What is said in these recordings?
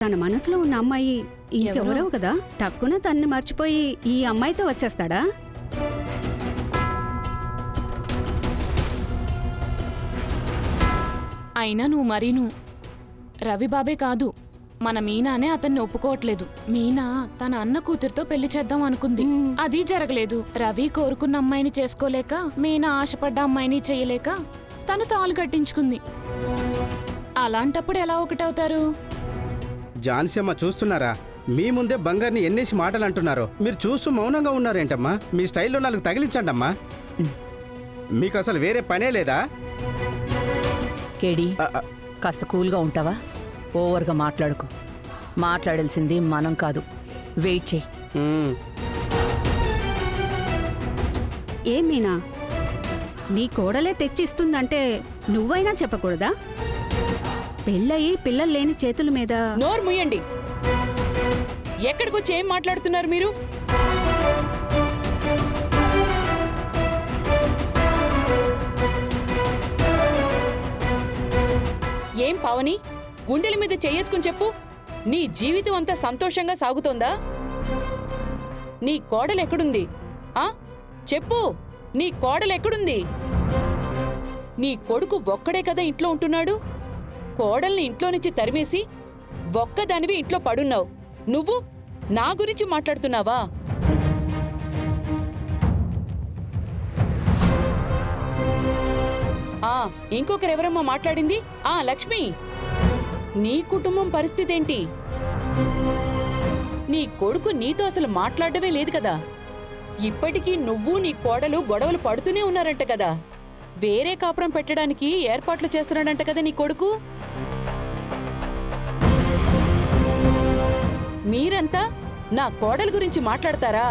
తన మనసులో ఉన్న అమ్మాయి ఇంకెవరో కదా, టక్కున తన్ని మర్చిపోయి ఈ అమ్మాయితో వచ్చేస్తాడా? అయినా నువ్వు మరీను రవిబాబే కాదు, మన మీనానే అతన్ని ఒప్పుకోవట్లేదు. మీనా తన అన్న కూతురితో పెళ్లి చేద్దాం అనుకుంది, అది జరగలేదు. రవి కోరుకున్న అమ్మాయిని చేసుకోలేక, మీనా ఆశపడ్డ అమ్మాయిని చేయలేక తను తాళు కట్టించుకుంది. అలాంటప్పుడు ఎలా ఒకటవుతారు? ఝాన్సీ అమ్మ చూస్తున్నారా? మీ ముందే బంగారుని ఎన్నేసి మాటలు అంటున్నారో మీరు చూస్తూ మౌనంగా ఉన్నారేంటమ్మా? మీ స్టైల్లో నాలుగు తగిలించండి అమ్మా. మీకు అసలు వేరే పనే లేదా? కేడి, కాస్త కూల్గా ఉంటావా? ఓవర్గా మాట్లాడుకో. మాట్లాడాల్సింది మనం కాదు, వెయిట్ చేయి. ఏం మీనా, నీ కోడలే తెచ్చిస్తుందంటే నువ్వైనా చెప్పకూడదా? పెళ్ళయి పిల్లలు లేని చేతుల మీద నోరు ముయ్యండి. ఎక్కడికొచ్చి ఏం మాట్లాడుతున్నారు మీరు? ఏం పావని, గుండెల మీద చేసుకుని చెప్పు. నీ జీవితం అంతా సంతోషంగా సాగుతోందా? నీ కోడలెక్కడుంది? చెప్పు, నీ కోడలెక్కడుంది? నీ కొడుకు ఒక్కడే కదా ఇంట్లో ఉంటున్నాడు. కోడల్ని ఇంట్లో నుంచి తరిమేసి ఒక్కదానివి ఇంట్లో పడున్నావు. నువ్వు నా గురించి మాట్లాడుతున్నావా? ఇంకొకరెవరమ్మా మాట్లాడింది? లక్ష్మి, నీ కుటుంబం పరిస్థితి ఏంటి? నీ కొడుకు నీతో అసలు మాట్లాడటమే లేదు కదా. ఇప్పటికీ నువ్వు నీ కోడలు గొడవలు పడుతూనే ఉన్నారంట కదా. వేరే కాపురం పెట్టడానికి ఏర్పాట్లు చేస్తున్నాడంట కదా నీ కొడుకు. మీరంతా నా కోడల గురించి మాట్లాడతారా?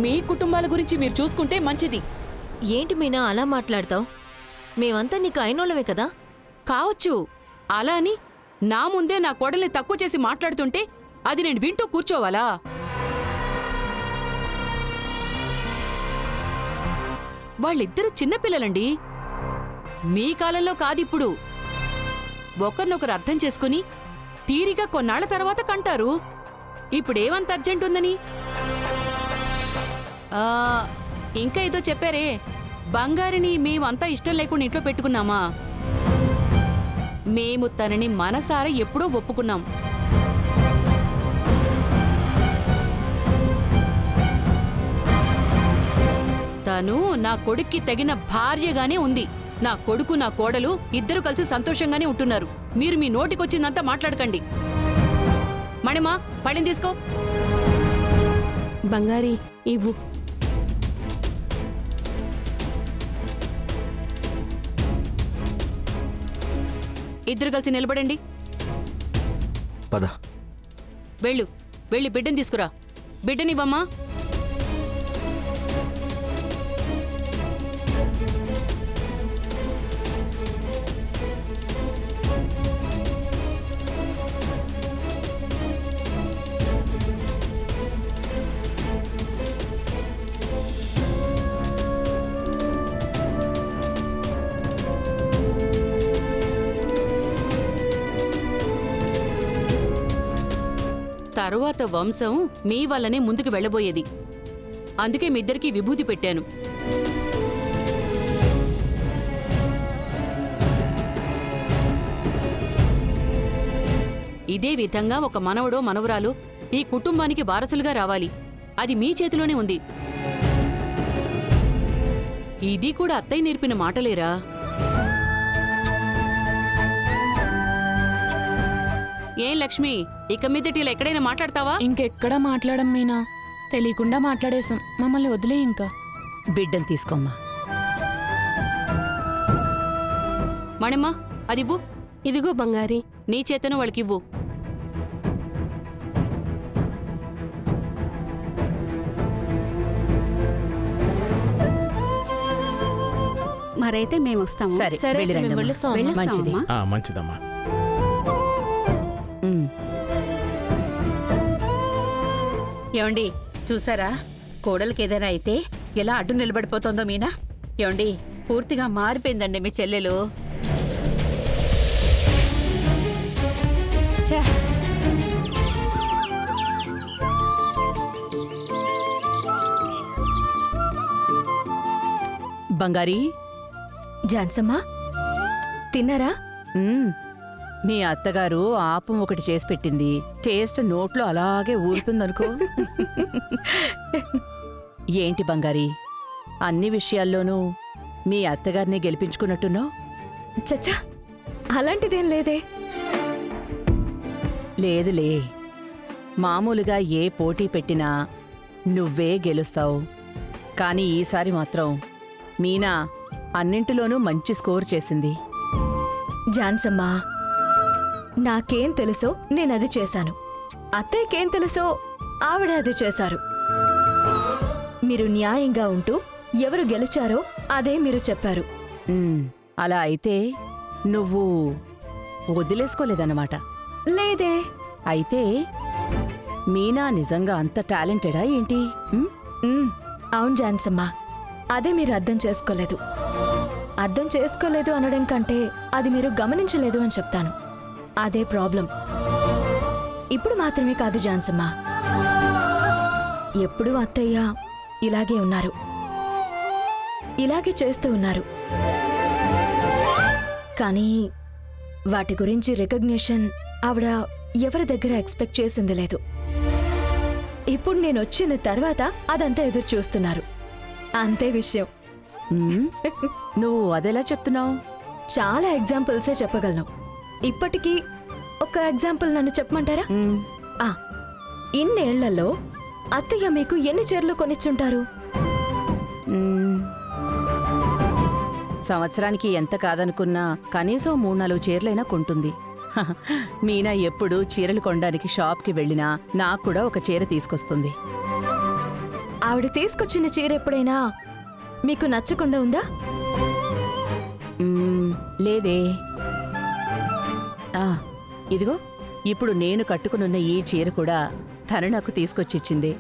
మీ కుటుంబాల గురించి మీరు చూసుకుంటే మంచిది. ఏంటి మీనా అలా మాట్లాడతావు? మేమంతా నీకు అయినోళ్ళమే కదా. కావచ్చు, అలా అని నా ముందే నా కోడల్ని తక్కువ చేసి మాట్లాడుతుంటే అది నేను వింటూ కూర్చోవాలా? వాళ్ళిద్దరూ చిన్నపిల్లలండి. మీ కాలంలో కాదిప్పుడు. ఒకరినొకరు అర్థం చేసుకుని తీరిగా కొన్నాళ్ల తర్వాత కంటారు. ఇప్పుడేమంత అర్జెంట్ ఉందని? ఇంకా ఏదో చెప్పారే, బంగారిని మేమంతా ఇష్టం లేకుండా ఇంట్లో పెట్టుకున్నామా? మేము తనని మనసారా ఎప్పుడో ఒప్పుకున్నాం. తను నా కొడుక్కి తగిన భార్యగానే ఉంది. నా కొడుకు నా కోడలు ఇద్దరు కలిసి సంతోషంగానే ఉంటున్నారు. మీరు మీ నోటికొచ్చిందంతా మాట్లాడకండి. మణిమా, పళ్ళని తీసుకో. బంగారి ఇవ్వు. ఇద్దరు కలిసి నిలబడండి. పద. వెళ్ళి బిడ్డని తీసుకురా. బిడ్డనివ్వమ్మా. తరువాత వంశం మీ వల్లనే ముందుకు వెళ్ళబోయేది. అందుకే మీ ఇద్దరికీ విభూతి పెట్టాను. ఇదే విధంగా ఒక మనవడో మనవరాలు ఈ కుటుంబానికి వారసులుగా రావాలి. అది మీ చేతిలోనే ఉంది. ఇది కూడా అత్తయ్య నేర్పిన మాటలేరా? ఏం లక్ష్మి, ఇక మీదటి ఇలా ఎక్కడైనా మాట్లాడతావా? ఇంకెక్కడా మాట్లాడం మీనా, తెలియకుండా మాట్లాడేశాం. మమ్మల్ని వదిలే. ఇంకా బిడ్డను తీసుకోమ్మా. మణిమ్మా, అదివ్వు. ఇదిగో బంగారి, నీ చేతను వాళ్ళకివ్వు. మరైతే మేము వస్తాము. సరే, సరే, వెళ్ళిరండి మేము అమ్మా. వెళ్ళొస్తాం. మంచిది. మంచిదమ్మా. ఏమండి, చూసారా? కోడలికి ఏదైనా అయితే ఎలా అడ్డు నిలబడిపోతుందో మీనా. ఏమండి, పూర్తిగా మారిపోయిందండి మీ చెల్లెలు. ఛే! బంగారీ, జాన్సమ్మా తిన్నారా? మ్మ్. మీ అత్తగారు ఆపం ఒకటి చేసి పెట్టింది. టేస్ట్ నోట్లో అలాగే ఊరుతుందనుకో. ఏంటి బంగారీ, అన్ని విషయాల్లోనూ మీ అత్తగారిని గెలిపించుకున్నట్టున్నావు? చచ్చా, అలాంటిదేం లేదే. లేదులే, మామూలుగా ఏ పోటీ పెట్టినా నువ్వే గెలుస్తావు. కానీ ఈసారి మాత్రం మీనా అన్నింటిలోనూ మంచి స్కోర్ చేసింది. జాన్సమ్మా, నాకేం తెలుసో నేనది చేశాను. అత్తయ్యకేం తెలుసో ఆవిడ అది చేశారు. మీరు న్యాయంగా ఉంటూ ఎవరు గెలిచారో అదే మీరు చెప్పారు. మ్మ్. అలా అయితే నువ్వు వదిలేసుకోలేదన్నమాట. లేదే. అయితే మీనా నిజంగా అంత టాలెంటెడా ఏంటి? మ్మ్? అవును జాన్సమ్మా, అదే మీరు అర్థం చేసుకోలేదు. అర్థం చేసుకోలేదు అనడం కంటే అది మీరు గమనించలేదు అని చెప్తాను. అదే ప్రాబ్లం. ఇప్పుడు మాత్రమే కాదు జాన్సమ్మా, ఎప్పుడూ అత్తయ్య ఇలాగే ఉన్నారు, ఇలాగే చేస్తూ ఉన్నారు. కానీ వాటి గురించి రికగ్నిషన్ ఆవిడ ఎవరి దగ్గర ఎక్స్పెక్ట్ చేసింది లేదు. ఇప్పుడు నేను వచ్చిన తర్వాత అదంతా ఎదురు చూస్తున్నారు. అంతే విషయం. మ్మ్? నువ్వు అదెలా చెప్తున్నావు? చాలా ఎగ్జాంపుల్సే చెప్పగలను. ఇప్పటికీ ఒక ఎగ్జాంపుల్ నన్ను చెప్పమంటారా? ఆ, ఇన్నేళ్లలో అత్తయ్య మీకు ఎన్ని చీరలు కొనిచ్చుంటారు? సంవత్సరానికి ఎంత కాదనుకున్నా కనీసం 3-4 చీరలైనా కొంటుంది. హహ, మీనా ఎప్పుడు చీరలు కొనడానికి షాప్కి వెళ్ళినా నాకు కూడా ఒక చీర తీసుకొస్తుంది. ఆవిడ తీసుకొచ్చిన చీర ఎప్పుడైనా మీకు నచ్చకుండా ఉందా? లేదే. ఆ, ఇదిగో ఇప్పుడు నేను కట్టుకునున్న ఈ చీర కూడా తను నాకు తీసుకొచ్చిచ్చింది.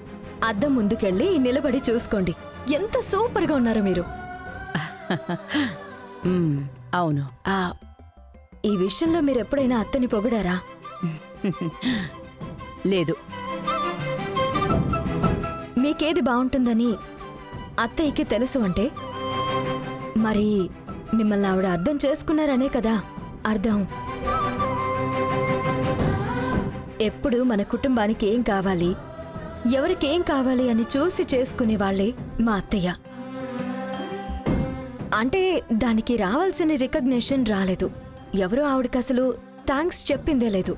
అద్దం ముందుకెళ్ళి నిలబడి చూసుకోండి, ఎంత సూపర్గా ఉన్నారో మీరు. అవును. ఆ, ఈ విషయంలో మీరు ఎప్పుడైనా అత్తని పొగిడారా? లేదు. మీకేది బాగుంటుందని అత్తయ్యకి తెలుసు అంటే మరి మిమ్మల్ని ఆవిడ అర్థం చేసుకున్నారనే కదా అర్థం. ఎప్పుడు మన కుటుంబానికి ఏం కావాలి, ఎవరికేం కావాలి అని చూసి చేసుకునే వాళ్ళే మా అత్తయ్య. అంటే దానికి రావాల్సిన రికగ్నిషన్ రాలేదు. ఎవరూ ఆవిడకి అసలు థ్యాంక్స్ చెప్పిందే లేదు.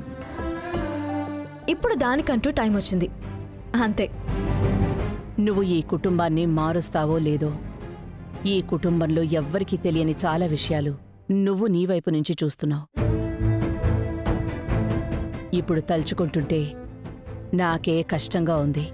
ఇప్పుడు దానికంటూ టైం వచ్చింది, అంతే. నువ్వు ఈ కుటుంబాన్ని మారుస్తావో లేదో, ఈ కుటుంబంలో ఎవ్వరికీ తెలియని చాలా విషయాలు నువ్వు నీ వైపు నుంచి చూస్తున్నావు. ఇప్పుడు తలుచుకుంటుంటే నాకే కష్టంగా ఉంది.